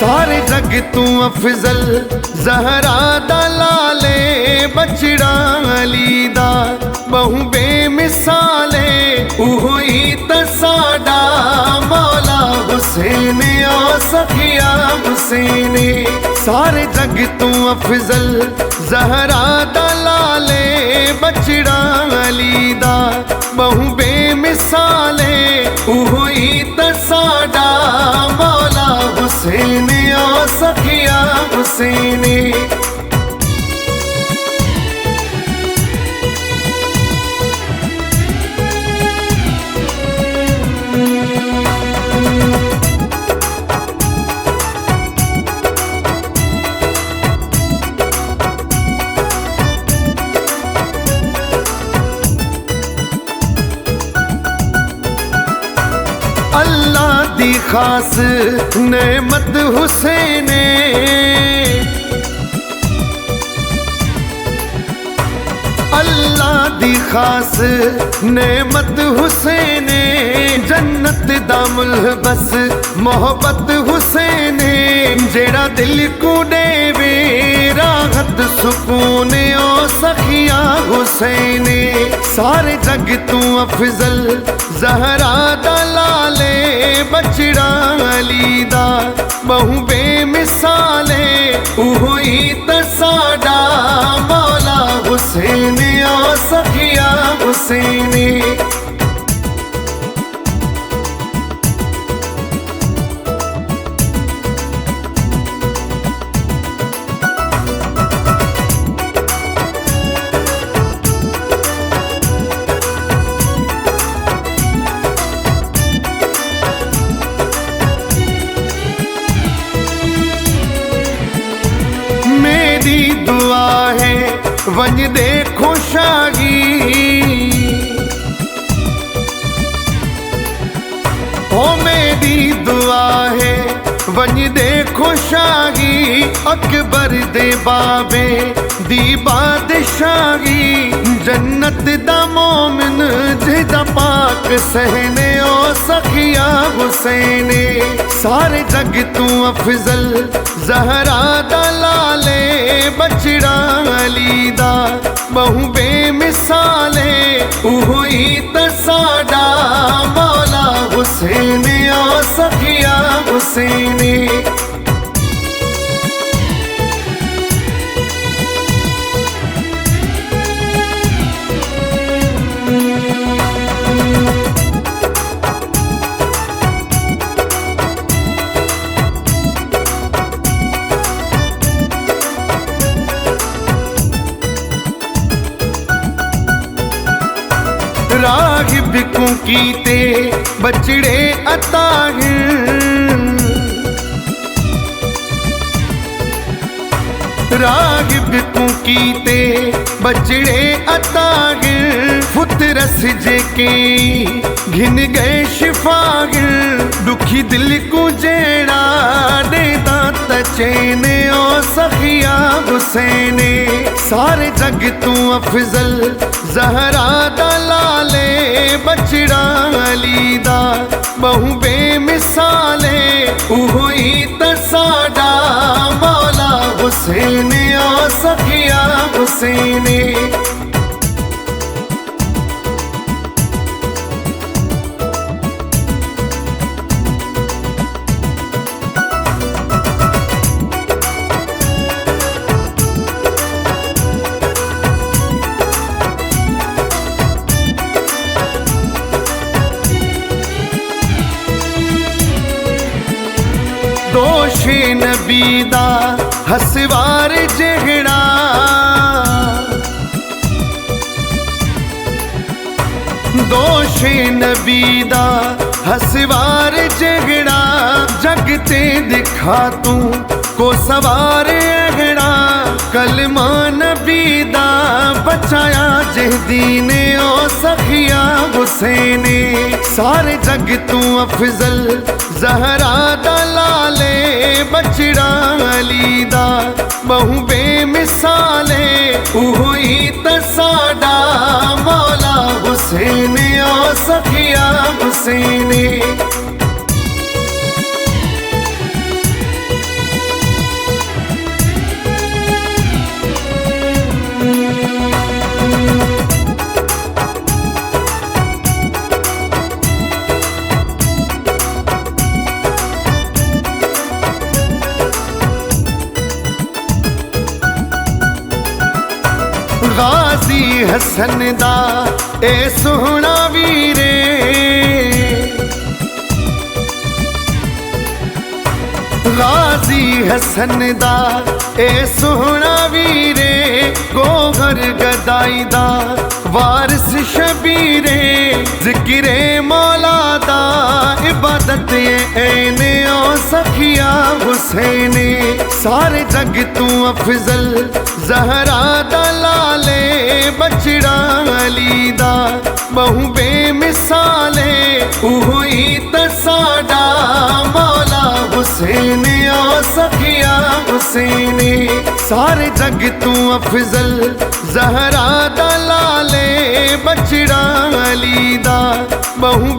सारे जग तू अफजल ज़हरा दा लाले बचड़ा अली दा बहु बेमिसाले उहोई त साडा मौला हुसैन ओ सखिया हुसैन। सारे जग तू अफजल ज़हरा दा लाले बचड़ा अली दा बहु बेमिसाले उहोई त साडा मौला हुसैन ओ सखिया हुसैन। अल्लाह दी खास नेमत हुसैन, अल्लाह दी खास नेमत हुसैन। जन्नत दा मुलबस मोहब्बत हुसैन, जेड़ा दिल को देवे राहत सुकून ओ सखिया हुसैन। सारे जग तू अफजल ज़हरा दा लाले बचड़ा अली दा बहु बेमिसाले उहोई त साडा मौला हुसैन ओ सखिया हुसैन। मेरी दुआ है वंज देखो शाही, ओ मेरी दुआ है वंज देखो शाही। अकबर दे बाबे दी बादशाही, जन्नत दा मोमिन जिदा पाक सहने ओ सखिया हुसैन। सारे जग तू अफजल ज़हरा दा लाले बचड़ा अली दा बहु बेमिसाले उहोई त साडा मौला हुसैन ओ सखिया हुसैन। रागिब को कीते बचड़े अताहिर, रागिब को कीते बचड़े अताहिर। फुतरस जे के घिन गए शिफागिर, दुखी दिल को जेड़ा देता तचैन ओ सखिया हुसैन। सारे जग तू अफजल ज़हरा दा लाले बचड़ा अली दा बहु बेमिसाले उहोई त साडा मौला हुसैन ओ सखिया हुसैन। दोषे नबी दा हसवार जेहड़ा, दोषे नबी दा हसवार जेहड़ा। जगते दिखा तू को सवार अगड़ा, कलमा नबी दा बचाया जहदीन ओ सखिया हुसैन। सारे जग तू अफजल ज़हरा दा लाले बचड़ा अली दा बहु बेमिसाले उहोई त साडा मौला हुसैन ओ सखिया हुसैन। हसन दा ए सोहना वीरे, गाजी हसन दा ए सोहना वीरे, गोहर गदाई दा वारिस शबीरे, जिक्रे मौला दा इबादत ऐने ओ सखिया हुसैने, सारे जग तू अफजल ज़हरा दा लाले, बचड़ा अली दा बहु बेमिसाले, उही त साडा मौला हुसैन ओ सखिया हुसैने, सारे जग तू अफजल ज़हरा दा लाले, बचड़ा अली दा बहु